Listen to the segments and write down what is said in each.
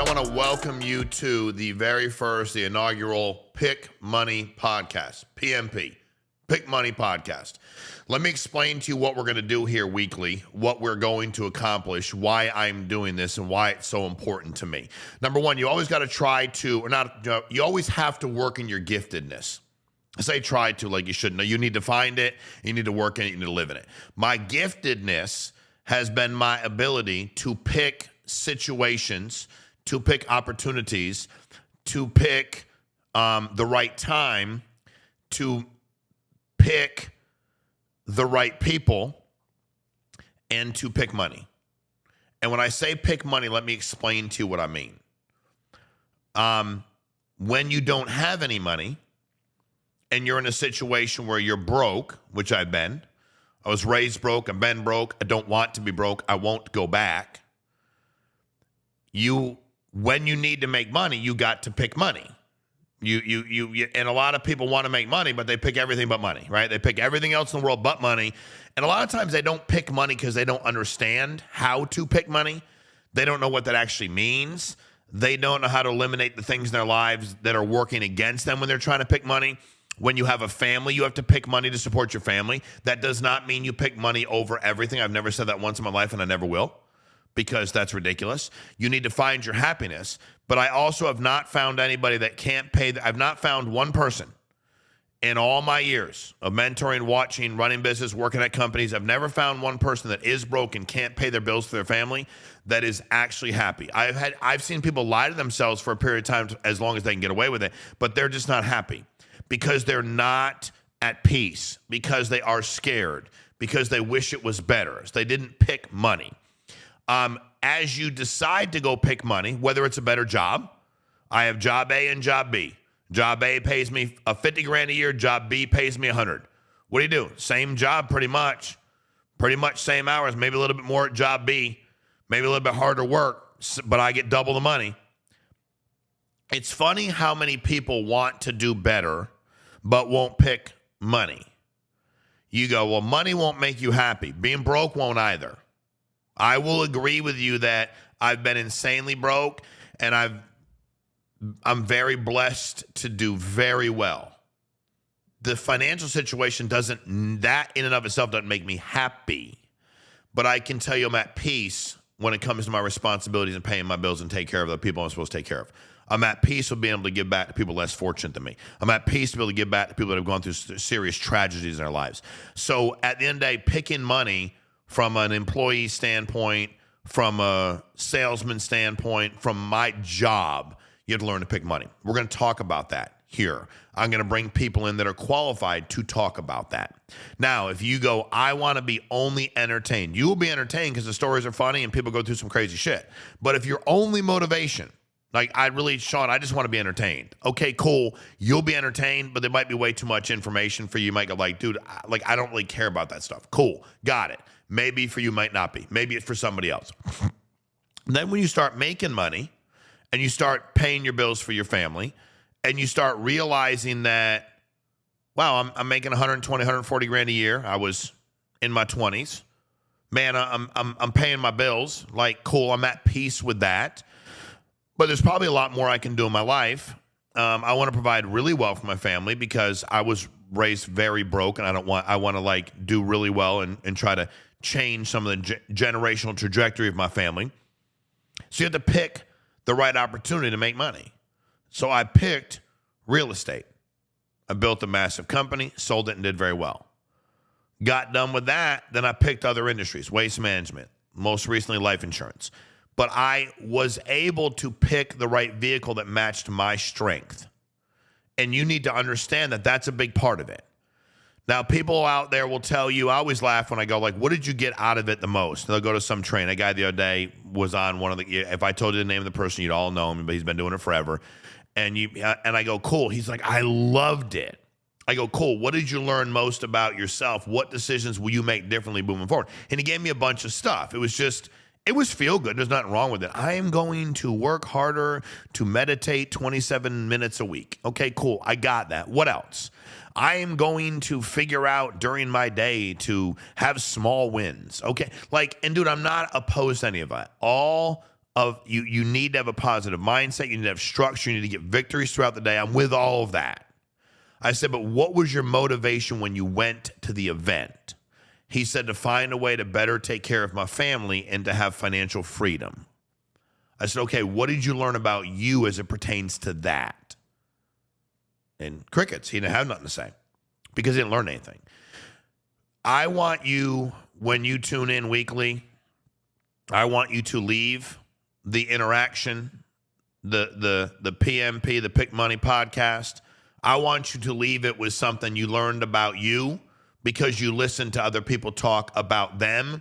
I want to welcome you to the inaugural Pick Money Podcast, PMP, Pick Money Podcast. Let me explain to you what we're going to do here weekly, what we're going to accomplish, why I'm doing this, and why it's so important to me. Number one, you always got to you always have to work in your giftedness. I say try to like you shouldn't. No, you need to find it, you need to work in it, you need to live in it. My giftedness has been my ability to pick situations, to pick opportunities, to pick the right time, to pick the right people, and to pick money. And when I say pick money, let me explain to you what I mean. When you don't have any money and you're in a situation where you're broke, which I've been, I was raised broke, I've been broke, I don't want to be broke, I won't go back. When you need to make money, you got to pick money. And a lot of people want to make money, but they pick everything but money, right? They pick everything else in the world but money. And a lot of times they don't pick money because they don't understand how to pick money. They don't know what that actually means. They don't know how to eliminate the things in their lives that are working against them when they're trying to pick money. When you have a family, you have to pick money to support your family. That does not mean you pick money over everything. I've never said that once in my life, and I never will, because that's ridiculous. You need to find your happiness. But I also have not found anybody that can't pay. I've not found one person in all my years of mentoring, watching, running business, working at companies. I've never found one person that is broke and can't pay their bills for their family that is actually happy. I've seen people lie to themselves for a period of time as long as they can get away with it, but they're just not happy because they're not at peace, because they are scared, because they wish it was better. So they didn't pick money. As you decide to go pick money, whether it's a better job, I have job A and job B. Job A pays me $50,000 a year. Job B pays me $100,000. What do you do? Same job, pretty much same hours, maybe a little bit more at job B, maybe a little bit harder work, but I get double the money. It's funny how many people want to do better, but won't pick money. You go, well, money won't make you happy. Being broke won't either. I will agree with you that I've been insanely broke, and I'm very blessed to do very well. The financial situation that in and of itself doesn't make me happy, but I can tell you I'm at peace when it comes to my responsibilities and paying my bills and take care of the people I'm supposed to take care of. I'm at peace with being able to give back to people less fortunate than me. I'm at peace to be able to give back to people that have gone through serious tragedies in their lives. So at the end of the day, picking money from an employee standpoint, from a salesman standpoint, from my job, you have to learn to pick money. We're going to talk about that here. I'm going to bring people in that are qualified to talk about that. Now, if you go, I want to be only entertained, you will be entertained because the stories are funny and people go through some crazy shit. But if your only motivation, like Shawn, I just want to be entertained. Okay, cool. You'll be entertained, but there might be way too much information for you. You might go like, dude, I don't really care about that stuff. Cool. Got it. Maybe for you, might not be. Maybe it's for somebody else. Then when you start making money and you start paying your bills for your family and you start realizing that, wow, I'm making 120, 140 grand a year. I was in my 20s. Man, I'm paying my bills. Like, cool, I'm at peace with that. But there's probably a lot more I can do in my life. I want to provide really well for my family because I was raised very broke, and I want to like do really well and try to change some of the generational trajectory of my family. So you have to pick the right opportunity to make money. So I picked real estate. I built a massive company, sold it, and did very well. Got done with that, then I picked other industries, waste management, most recently life insurance. But I was able to pick the right vehicle that matched my strength. And you need to understand that that's a big part of it. Now, people out there will tell you, I always laugh when I go, like, what did you get out of it the most? They'll go to some train. A guy the other day was on one of the, if I told you the name of the person, you'd all know him, but he's been doing it forever. And I go, cool. He's like, I loved it. I go, cool. What did you learn most about yourself? What decisions will you make differently moving forward? And he gave me a bunch of stuff. It was feel good. There's nothing wrong with it. I am going to work harder to meditate 27 minutes a week. Okay, cool. I got that. What else? I am going to figure out during my day to have small wins. Okay. And dude, I'm not opposed to any of that. All of you need to have a positive mindset. You need to have structure. You need to get victories throughout the day. I'm with all of that. I said, but what was your motivation when you went to the event? He said, to find a way to better take care of my family and to have financial freedom. I said, okay, what did you learn about you as it pertains to that? And crickets. He didn't have nothing to say because he didn't learn anything. I want you, when you tune in weekly, I want you to leave the interaction, the PMP, the Pick Money podcast. I want you to leave it with something you learned about you because you listened to other people talk about them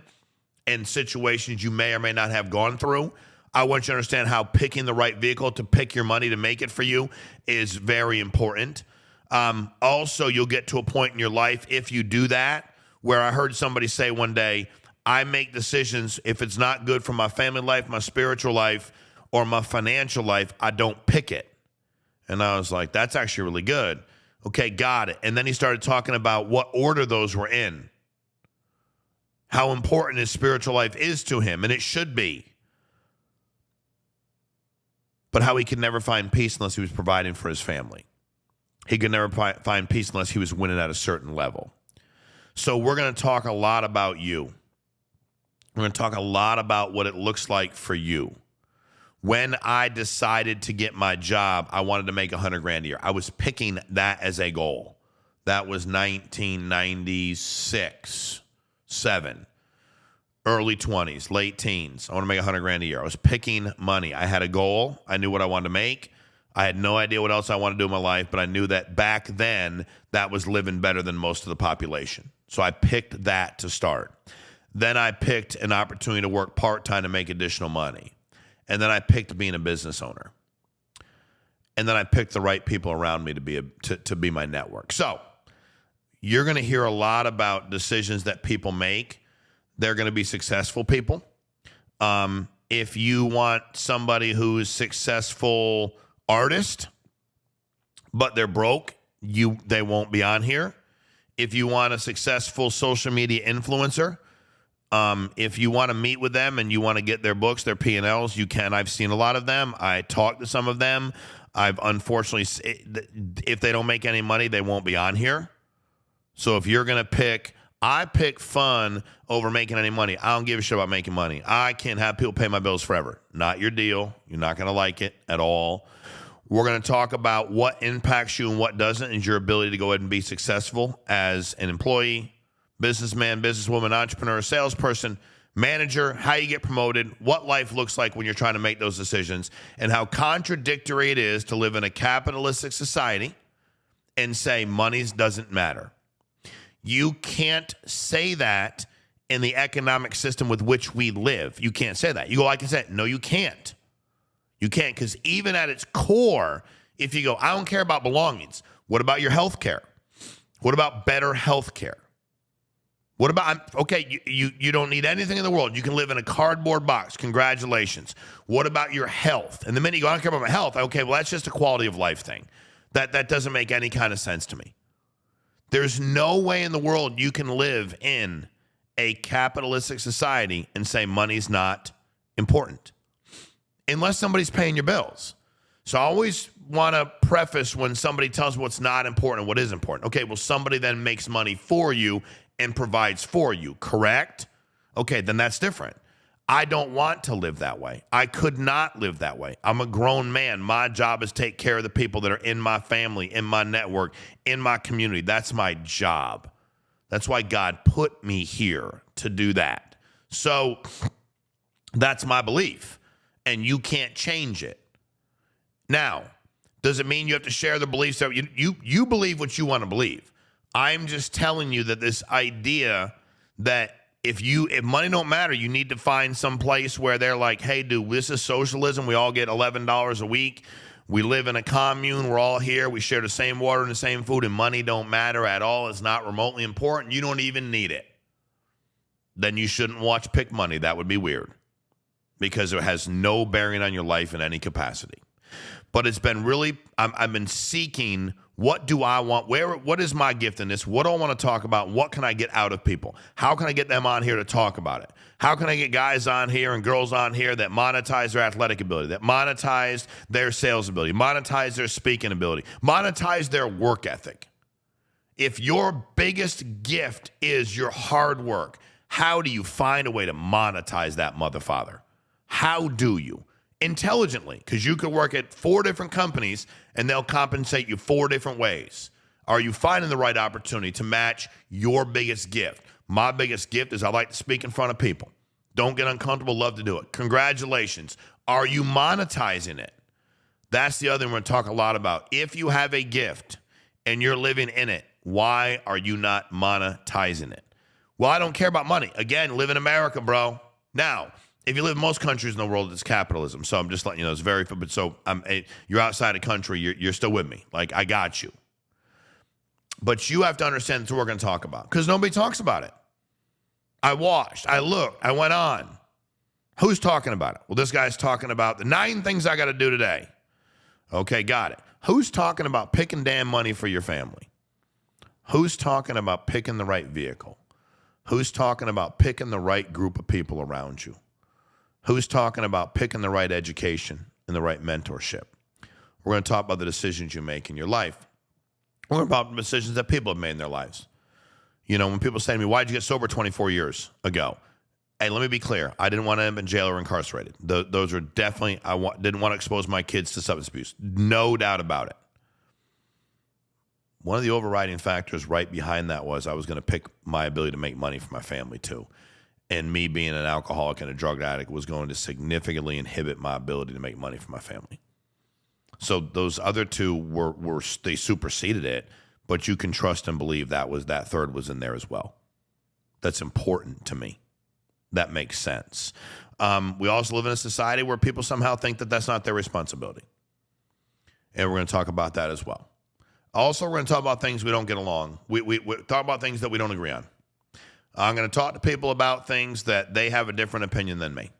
and situations you may or may not have gone through. I want you to understand how picking the right vehicle to pick your money to make it for you is very important. Also, you'll get to a point in your life, if you do that, where I heard somebody say one day, I make decisions, if it's not good for my family life, my spiritual life, or my financial life, I don't pick it. And I was like, that's actually really good. Okay, got it. And then he started talking about what order those were in, how important his spiritual life is to him, and it should be. But how he could never find peace unless he was providing for his family. He could never find peace unless he was winning at a certain level. So we're going to talk a lot about you. We're going to talk a lot about what it looks like for you. When I decided to get my job, I wanted to make $100,000 a year. I was picking that as a goal. That was 1996, 7, early 20s, late teens. I want to make $100,000 a year. I was picking money. I had a goal. I knew what I wanted to make. I had no idea what else I wanted to do in my life, but I knew that back then that was living better than most of the population. So I picked that to start. Then I picked an opportunity to work part-time to make additional money. And then I picked being a business owner. And then I picked the right people around me to be my network. So you're going to hear a lot about decisions that people make. They're going to be successful people. If you want somebody who's successful artist, but they're broke, they won't be on here. If you want a successful social media influencer, if you want to meet with them and you want to get their books, their P&Ls, you can. I've seen a lot of them. I talked to some of them. I've unfortunately, if they don't make any money, they won't be on here. So if you're going to I pick fun over making any money. I don't give a shit about making money. I can't have people pay my bills forever. Not your deal. You're not going to like it at all. We're going to talk about what impacts you and what doesn't, and your ability to go ahead and be successful as an employee, businessman, businesswoman, entrepreneur, salesperson, manager, how you get promoted, what life looks like when you're trying to make those decisions, and how contradictory it is to live in a capitalistic society and say money doesn't matter. You can't say that in the economic system with which we live. You can't say that. You go, like I said, no, you can't. You can't, because even at its core, if you go, I don't care about belongings. What about your health care? What about better health care? What about, okay, you don't need anything in the world. You can live in a cardboard box. Congratulations. What about your health? And the minute you go, I don't care about my health. Okay, well, that's just a quality of life thing. That doesn't make any kind of sense to me. There's no way in the world you can live in a capitalistic society and say money's not important unless somebody's paying your bills. So I always want to preface when somebody tells me what's not important, what is important. Okay, well, somebody then makes money for you and provides for you, correct? Okay, then that's different. I don't want to live that way. I could not live that way. I'm a grown man. My job is to take care of the people that are in my family, in my network, in my community. That's my job. That's why God put me here to do that. So that's my belief, and you can't change it. Now, does it mean you have to share the beliefs that you believe what you want to believe? I'm just telling you that this idea that if money don't matter, you need to find some place where they're like, hey, dude, this is socialism. We all get $11 a week. We live in a commune. We're all here. We share the same water and the same food, and money don't matter at all. It's not remotely important. You don't even need it. Then you shouldn't watch Pick Money. That would be weird because it has no bearing on your life in any capacity. But it's been really, I've been seeking What do I want? What is my gift in this? What do I want to talk about? What can I get out of people? How can I get them on here to talk about it? How can I get guys on here and girls on here that monetize their athletic ability, that monetize their sales ability, monetize their speaking ability, monetize their work ethic? If your biggest gift is your hard work, how do you find a way to monetize that, motherfather? How do you? Intelligently, because you could work at 4 different companies and they'll compensate you 4 different ways. Are you finding the right opportunity to match your biggest gift? My biggest gift is I like to speak in front of people. Don't get uncomfortable, love to do it. Congratulations. Are you monetizing it? That's the other thing we're going to talk a lot about. If you have a gift and you're living in it, why are you not monetizing it? Well, I don't care about money. Again, live in America, bro. Now, if you live in most countries in the world, it's capitalism. So I'm just letting you know, it's very, but so you're outside the country, you're still with me. Like, I got you. But you have to understand that's what we're going to talk about because nobody talks about it. I watched, I looked, I went on. Who's talking about it? Well, this guy's talking about the 9 things I got to do today. Okay, got it. Who's talking about picking damn money for your family? Who's talking about picking the right vehicle? Who's talking about picking the right group of people around you? Who's talking about picking the right education and the right mentorship? We're going to talk about the decisions you make in your life. We're going to talk about the decisions that people have made in their lives. You know, when people say to me, why'd you get sober 24 years ago? Hey, let me be clear. I didn't want to end up in jail or incarcerated. Those are definitely, didn't want to expose my kids to substance abuse. No doubt about it. One of the overriding factors right behind that was I was going to pick my ability to make money for my family too. And me being an alcoholic and a drug addict was going to significantly inhibit my ability to make money for my family. So those other 2 they superseded it, but you can trust and believe that third was in there as well. That's important to me. That makes sense. We also live in a society where people somehow think that that's not their responsibility. And we're going to talk about that as well. Also, we're going to talk about things we don't get along. We talk about things that we don't agree on. I'm going to talk to people about things that they have a different opinion than me.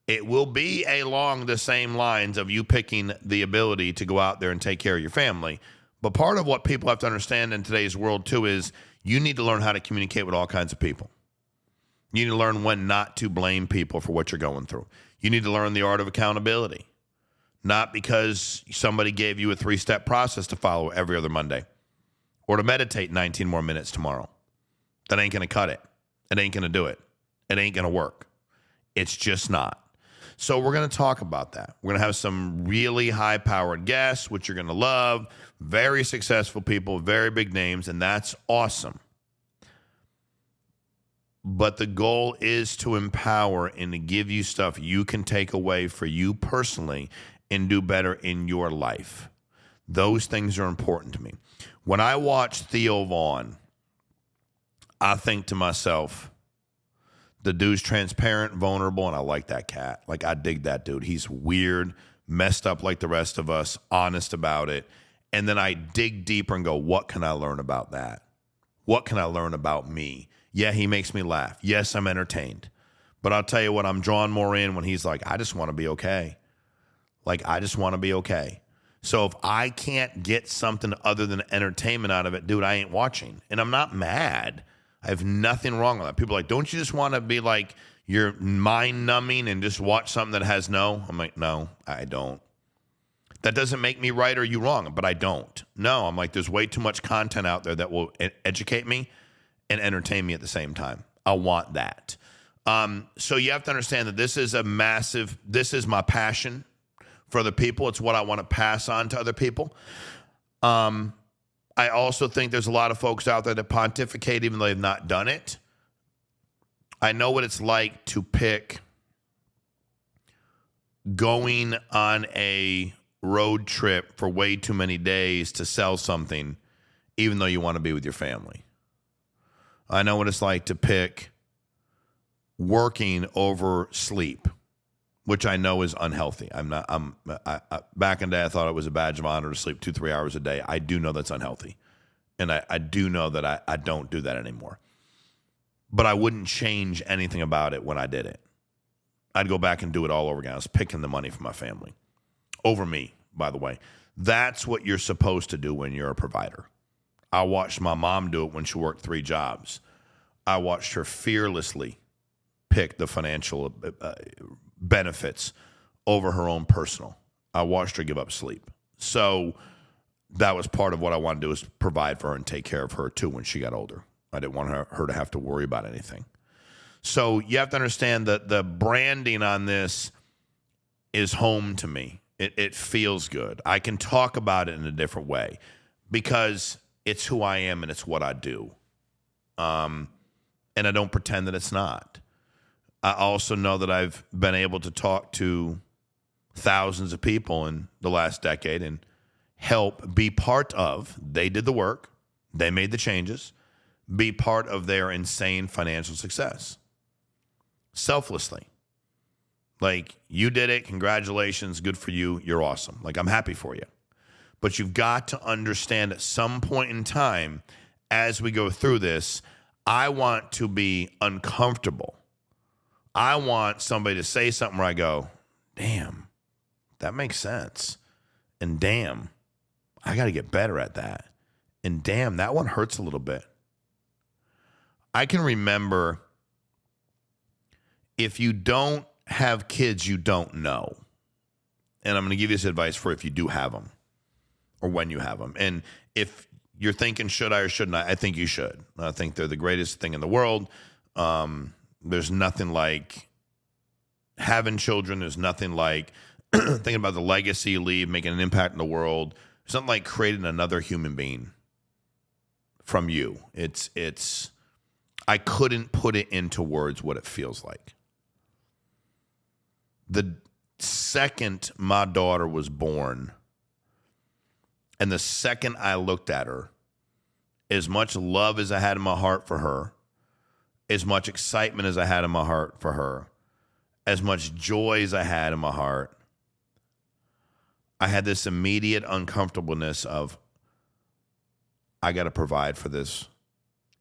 It will be along the same lines of you picking the ability to go out there and take care of your family. But part of what people have to understand in today's world, too, is you need to learn how to communicate with all kinds of people. You need to learn when not to blame people for what you're going through. You need to learn the art of accountability. Not because somebody gave you a 3-step process to follow every other Monday or to meditate 19 more minutes tomorrow. That ain't going to cut it. It ain't going to do it. It ain't going to work. It's just not. So we're going to talk about that. We're going to have some really high-powered guests, which you're going to love, very successful people, very big names, and that's awesome. But the goal is to empower and to give you stuff you can take away for you personally and do better in your life. Those things are important to me. When I watch Theo Vaughn, I think to myself, the dude's transparent, vulnerable, and I like that cat. Like, I dig that dude. He's weird, messed up like the rest of us, honest about it. And then I dig deeper and go, what can I learn about that? What can I learn about me? Yeah, he makes me laugh. Yes, I'm entertained. But I'll tell you what, I'm drawn more in when he's like, I just want to be okay. Like, I just want to be okay. So if I can't get something other than entertainment out of it, dude, I ain't watching. And I'm not mad. I have nothing wrong with that. People are like, don't you just want to be like, you're mind numbing and just watch something that has no? I'm like, no, I don't. That doesn't make me right or you wrong, but I don't. No, I'm like, there's way too much content out there that will educate me and entertain me at the same time. I want that. So you have to understand that this is this is my passion for other people. It's what I want to pass on to other people. I also think there's a lot of folks out there that pontificate even though they've not done it. I know what it's like to pick going on a road trip for way too many days to sell something even though you want to be with your family. I know what it's like to pick working over sleep, which I know is unhealthy. Back in the day, I thought it was a badge of honor to sleep 2-3 hours a day. I do know that's unhealthy. And I do know that I don't do that anymore. But I wouldn't change anything about it when I did it. I'd go back and do it all over again. I was picking the money for my family. Over me, by the way. That's what you're supposed to do when you're a provider. I watched my mom do it when she worked 3 jobs. I watched her fearlessly pick the financial benefits over her own personal. I watched her give up sleep. So that was part of what I wanted to do, is provide for her and take care of her too when she got older. I didn't want her to have to worry about anything. So you have to understand that the branding on this is home to me. It feels good. I can talk about it in a different way because it's who I am and it's what I do. And I don't pretend that it's not. I also know that I've been able to talk to thousands of people in the last decade and help be part of, they did the work, they made the changes, be part of their insane financial success. Selflessly. Like, you did it, congratulations, good for you, you're awesome. Like, I'm happy for you. But you've got to understand at some point in time, as we go through this, I want to be uncomfortable. I want somebody to say something where I go, damn, that makes sense. And damn, I got to get better at that. And damn, that one hurts a little bit. I can remember, if you don't have kids, you don't know. And I'm going to give you this advice for if you do have them or when you have them. And if you're thinking, should I or shouldn't I think you should. I think they're the greatest thing in the world. There's nothing like having children. There's nothing like thinking about the legacy you leave, making an impact in the world. There's nothing like creating another human being from you. It's I couldn't put it into words what it feels like. The second my daughter was born, and the second I looked at her, as much love as I had in my heart for her, as much excitement as I had in my heart for her, as much joy as I had in my heart, I had this immediate uncomfortableness of, I got to provide for this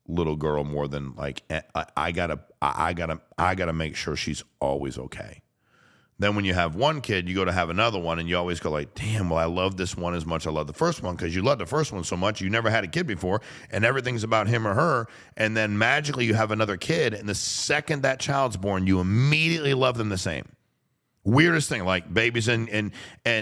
little girl more than like, I gotta make sure she's always okay. Then when you have one kid, you go to have another one, and you always go like, damn, well, I love this one as much as I love the first one, because you love the first one so much. You never had a kid before, and everything's about him or her. And then magically you have another kid, and the second that child's born, you immediately love them the same. Weirdest thing, like babies and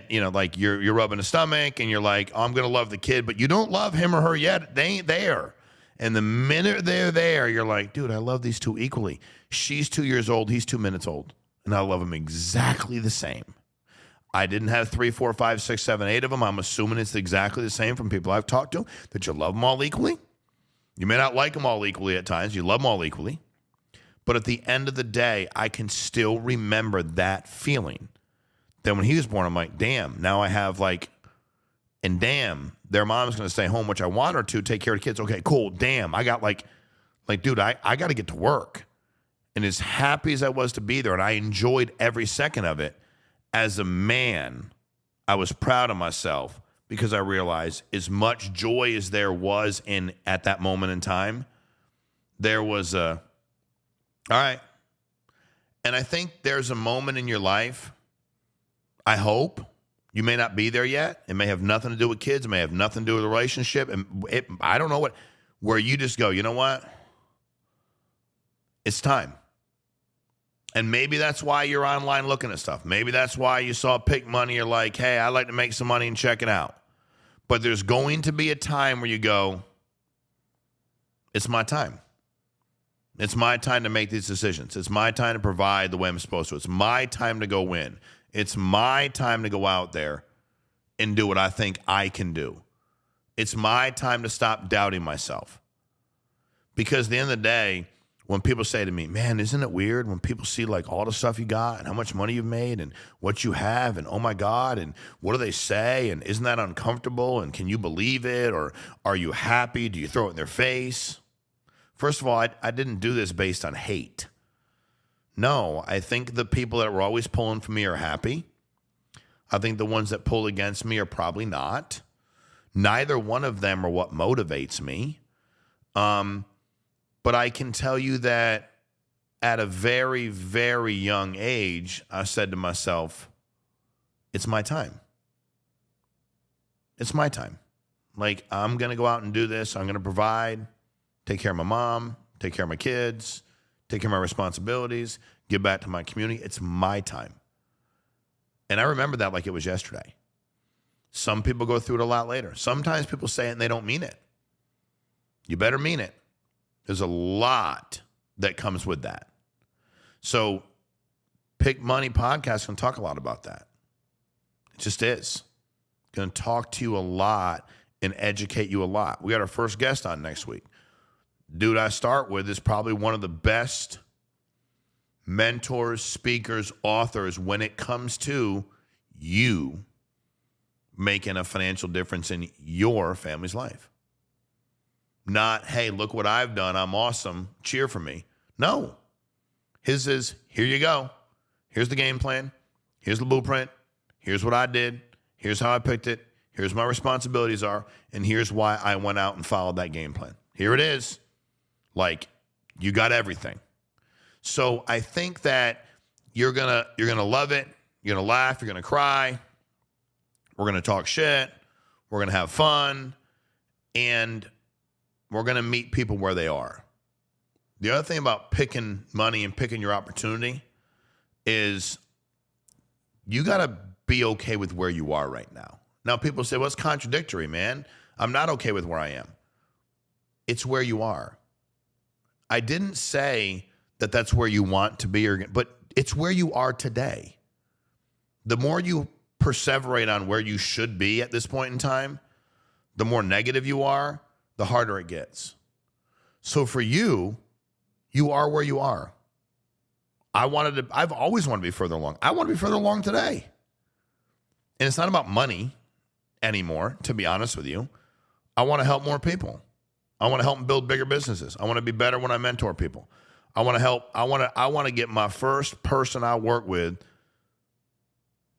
you know, like you're rubbing a stomach, and you're like, oh, I'm going to love the kid, but you don't love him or her yet. They ain't there. And the minute they're there, you're like, dude, I love these two equally. She's 2 years old. He's 2 minutes old. And I love them exactly the same. I didn't have 3, 4, 5, 6, 7, 8 of them. I'm assuming it's exactly the same from people I've talked to, that you love them all equally. You may not like them all equally at times. You love them all equally. But at the end of the day, I can still remember that feeling. Then when he was born, I'm like, damn, now I have like, and damn, their mom's going to stay home, which I want her to take care of the kids. Okay, cool. Damn, I got like, dude, I got to get to work. And as happy as I was to be there, and I enjoyed every second of it, as a man, I was proud of myself, because I realized as much joy as there was at that moment in time, there was all right. And I think there's a moment in your life, I hope, you may not be there yet. It may have nothing to do with kids. It may have nothing to do with a relationship. And I don't know where you just go, you know what? It's time. And maybe that's why you're online looking at stuff. Maybe that's why you saw Pick Money. You're like, hey, I'd like to make some money and check it out. But there's going to be a time where you go, it's my time. It's my time to make these decisions. It's my time to provide the way I'm supposed to. It's my time to go win. It's my time to go out there and do what I think I can do. It's my time to stop doubting myself. Because at the end of the day, when people say to me, man, isn't it weird when people see like all the stuff you got and how much money you've made and what you have and oh my God, and what do they say? And isn't that uncomfortable? And can you believe it? Or are you happy? Do you throw it in their face? First of all, I didn't do this based on hate. No, I think the people that were always pulling for me are happy. I think the ones that pull against me are probably not. Neither one of them are what motivates me. But I can tell you that at a very, very young age, I said to myself, it's my time. It's my time. Like, I'm going to go out and do this. I'm going to provide, take care of my mom, take care of my kids, take care of my responsibilities, give back to my community. It's my time. And I remember that like it was yesterday. Some people go through it a lot later. Sometimes people say it and they don't mean it. You better mean it. There's a lot that comes with that. So Pick Money Podcast can talk a lot about that. It just is. Going to talk to you a lot and educate you a lot. We got our first guest on next week. Dude I start with is probably one of the best mentors, speakers, authors when it comes to you making a financial difference in your family's life. Not, hey, look what I've done. I'm awesome. Cheer for me. No. His is, here you go. Here's the game plan. Here's the blueprint. Here's what I did. Here's how I picked it. Here's my responsibilities are. And here's why I went out and followed that game plan. Here it is. Like, you got everything. So I think that you're gonna love it. You're gonna laugh. You're gonna cry. We're gonna talk shit. We're gonna have fun, and we're gonna meet people where they are. The other thing about picking money and picking your opportunity is you gotta be okay with where you are right now. Now people say, well, it's contradictory, man. I'm not okay with where I am. It's where you are. I didn't say that that's where you want to be, but it's where you are today. The more you perseverate on where you should be at this point in time, the more negative you are, the harder it gets. So for you, you are where you are. I've always wanted to be further along. I want to be further along today. And it's not about money anymore, to be honest with you. I want to help more people. I want to help them build bigger businesses. I want to be better when I mentor people. I want to help. I want to get my first person I work with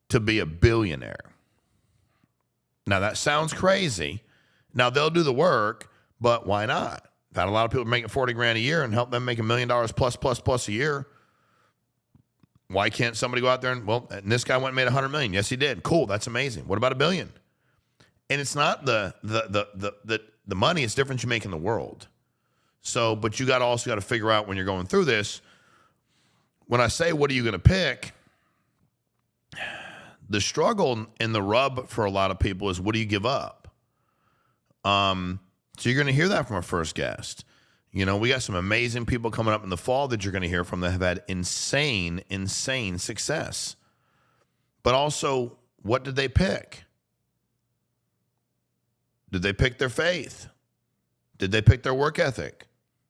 to be a billionaire. Now that sounds crazy. Now they'll do the work, but why not? I've had a lot of people making $40,000 a year and help them make $1 million plus a year. Why can't somebody go out there and this guy went and made 100 million? Yes, he did. Cool. That's amazing. What about $1 billion? And it's not the money, it's the difference you make in the world. So, but you also got to figure out when you're going through this, when I say, what are you going to pick? The struggle and the rub for a lot of people is, what do you give up? So you're going to hear that from our first guest. You know, we got some amazing people coming up in the fall that you're going to hear from that have had insane success. But also, what did they pick? Did they pick their faith? Did they pick their work ethic?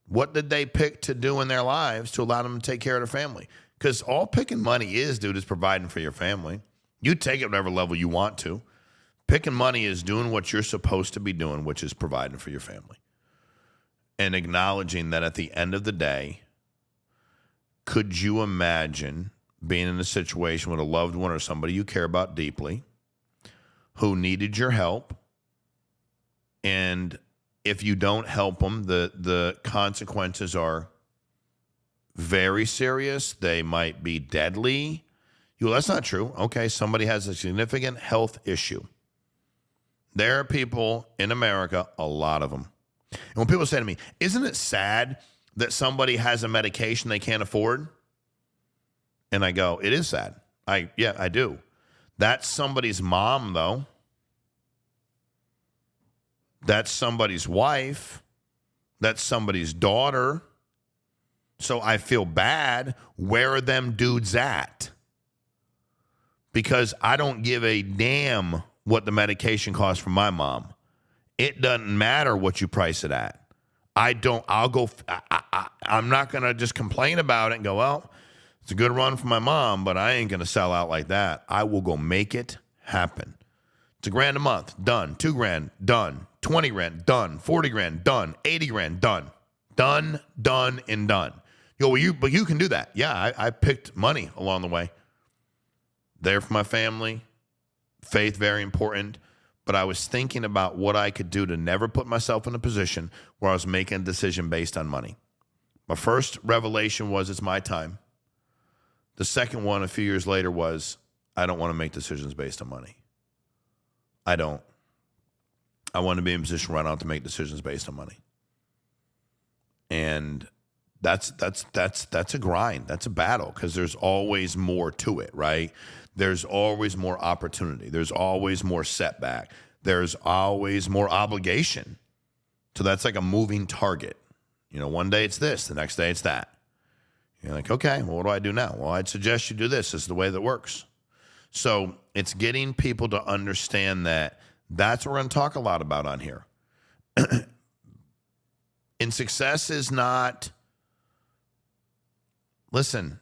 What did they pick to do in their lives to allow them to take care of their family? Because all picking money is, dude, is providing for your family. You take it whatever level you want to. Picking money is doing what you're supposed to be doing, which is providing for your family. And acknowledging that at the end of the day, could you imagine being in a situation with a loved one or somebody you care about deeply who needed your help? And if you don't help them, the consequences are very serious. They might be deadly. That's not true. Okay, somebody has a significant health issue. There are people in America, a lot of them. And when people say to me, isn't it sad that somebody has a medication they can't afford? And I go, it is sad. Yeah, I do. That's somebody's mom, though. That's somebody's wife. That's somebody's daughter. So I feel bad. Where are them dudes at? Because I don't give a damn what the medication costs for my mom. It doesn't matter what you price it at. I'm not going to just complain about it and go, well, it's a good run for my mom, but I ain't going to sell out like that. I will go make it happen. It's $1,000 a month, done. $2,000, done. $20,000, done. $40,000, done. $80,000, done. Done, and done. You go, but you can do that. Yeah, I picked money along the way. There for my family. Faith, very important. But I was thinking about what I could do to never put myself in a position where I was making a decision based on money. My first revelation was, it's my time. The second one, a few years later, was, I don't want to make decisions based on money. I don't. I want to be in a position where I don't have to make decisions based on money. And that's a grind. That's a battle because there's always more to it, right? There's always more opportunity. There's always more setback. There's always more obligation. So that's like a moving target. One day it's this, the next day it's that. You're like, okay, well, what do I do now? Well, I'd suggest you do this. This is the way that works. So it's getting people to understand that that's what we're going to talk a lot about on here. And success is not, listen,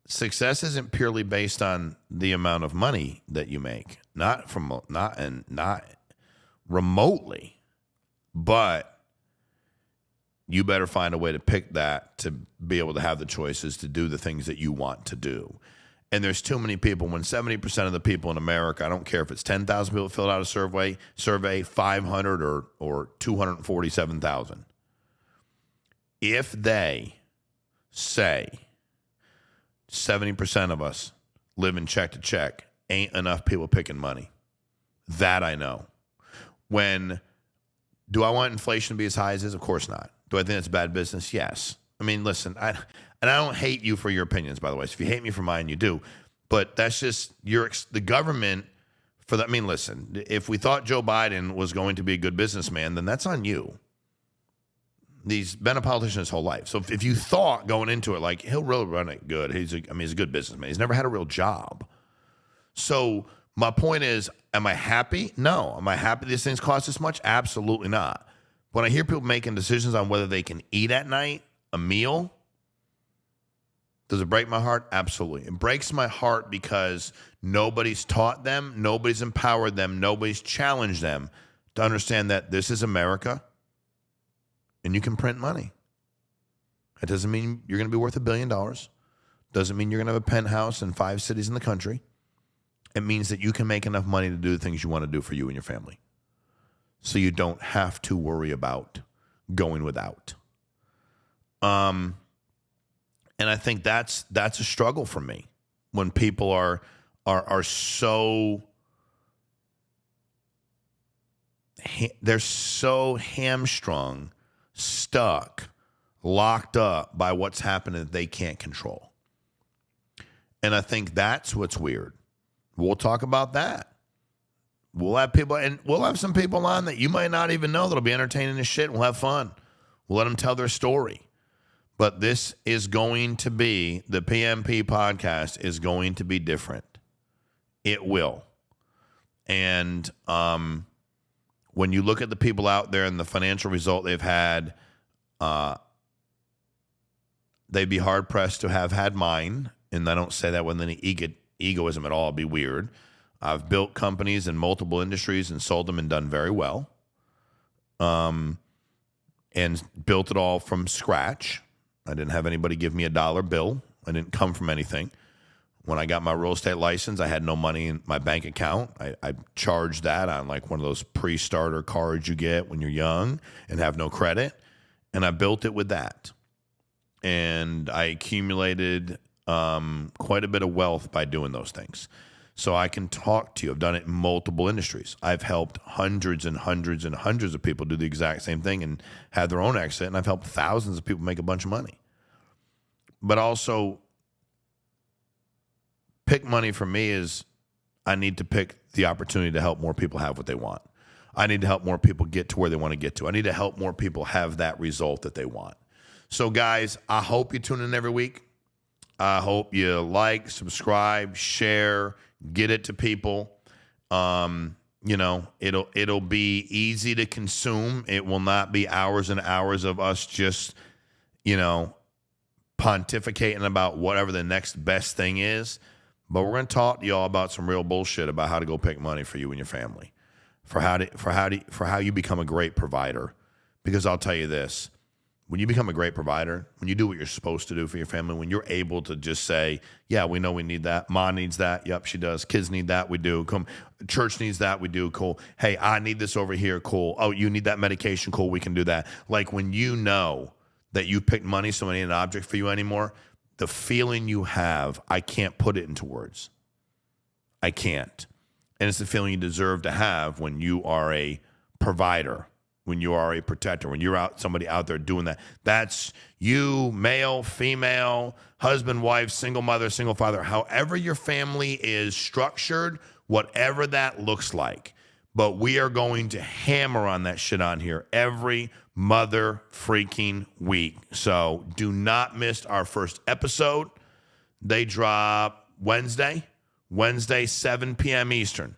success isn't purely based on the amount of money that you make, not remotely, but you better find a way to pick that to be able to have the choices to do the things that you want to do. And there's too many people. When 70% of the people in America, I don't care if it's 10,000 people filled out a survey 500 or 247,000. If they say 70% of us live in check to check, ain't enough people picking money. That I know. Do I want inflation to be as high as it is? Of course not. Do I think it's bad business? Yes. I mean, listen, I don't hate you for your opinions, by the way. So if you hate me for mine, you do. But that's just the government for that. I mean, listen, if we thought Joe Biden was going to be a good businessman, then that's on you. He's been a politician his whole life. So if you thought going into it, like, he'll really run it good. He's a good businessman. He's never had a real job. So my point is, am I happy? No. Am I happy these things cost this much? Absolutely not. When I hear people making decisions on whether they can eat at night, a meal, does it break my heart? Absolutely. It breaks my heart because nobody's taught them, nobody's empowered them, nobody's challenged them to understand that this is America and you can print money. It doesn't mean you're going to be worth $1 billion. Doesn't mean you're going to have a penthouse in 5 cities in the country. It means that you can make enough money to do the things you want to do for you and your family. So you don't have to worry about going without. And I think that's a struggle for me when people are so they're so hamstrung, stuck, locked up by what's happening that they can't control. And I think that's what's weird. We'll talk about that. We'll have some people on that you might not even know that'll be entertaining as shit. We'll have fun. We'll let them tell their story. But this is going to be, the PMP podcast is going to be different. It will. And when you look at the people out there and the financial result they've had, they'd be hard-pressed to have had mine. And I don't say that with any egoism at all. It'd be weird. I've built companies in multiple industries and sold them and done very well. And built it all from scratch. I didn't have anybody give me a dollar bill. I didn't come from anything. When I got my real estate license, I had no money in my bank account. I charged that on like one of those pre-starter cards you get when you're young and have no credit. And I built it with that. And I accumulated quite a bit of wealth by doing those things. So I can talk to you. I've done it in multiple industries. I've helped hundreds and hundreds and hundreds of people do the exact same thing and had their own exit. And I've helped thousands of people make a bunch of money. But also, pick money for me is I need to pick the opportunity to help more people have what they want. I need to help more people get to where they want to get to. I need to help more people have that result that they want. So guys, I hope you tune in every week. I hope you like, subscribe, share, get it to people. It'll be easy to consume. It will not be hours and hours of us just, pontificating about whatever the next best thing is. But we're going to talk to y'all about some real bullshit about how to go pick money for you and your family, for how you become a great provider. Because I'll tell you this. When you become a great provider, when you do what you're supposed to do for your family, when you're able to just say, yeah, we know we need that. Ma needs that. Yep, she does. Kids need that. We do. Come. Church needs that. We do. Cool. Hey, I need this over here. Cool. Oh, you need that medication. Cool. We can do that. Like when you know that you picked money, so it ain't an object for you anymore, the feeling you have, I can't put it into words. I can't. And it's the feeling you deserve to have when you are a provider, when you are a protector, when you're somebody out there doing that. That's you, male, female, husband, wife, single mother, single father, however your family is structured, whatever that looks like. But we are going to hammer on that shit on here every mother freaking week. So do not miss our first episode. They drop Wednesday, 7 p.m. Eastern.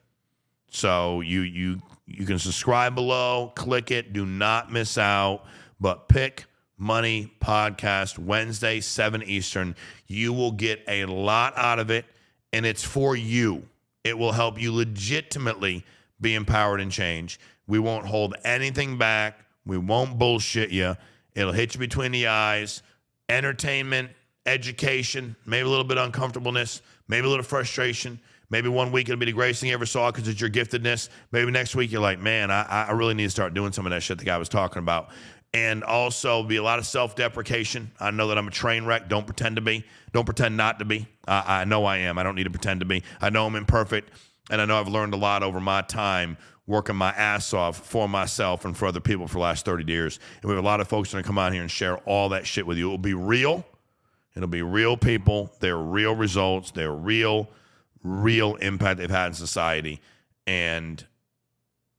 So you can subscribe below, click it, do not miss out. But Pick Money Podcast, Wednesday, 7 Eastern. You will get a lot out of it, and it's for you. It will help you legitimately be empowered and change. We won't hold anything back. We won't bullshit you. It'll hit you between the eyes. Entertainment, education, maybe a little bit of uncomfortableness, maybe a little frustration. Maybe one week it'll be the greatest thing you ever saw because it's your giftedness. Maybe next week you're like, man, I really need to start doing some of that shit the guy was talking about. And also be a lot of self-deprecation. I know that I'm a train wreck. Don't pretend to be. Don't pretend not to be. I know I am. I don't need to pretend to be. I know I'm imperfect. And I know I've learned a lot over my time working my ass off for myself and for other people for the last 30 years. And we have a lot of folks that are going to come out here and share all that shit with you. It will be real. It'll be real people. They're real results. They're real impact they've had in society. And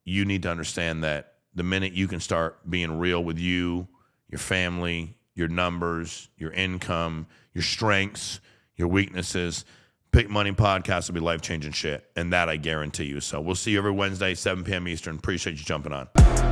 you need to understand that the minute you can start being real with you, your family, your numbers, your income, your strengths, your weaknesses, Pick Money Podcast will be life-changing shit. And that I guarantee you. So we'll see you every Wednesday, 7 p.m. Eastern. Appreciate you jumping on.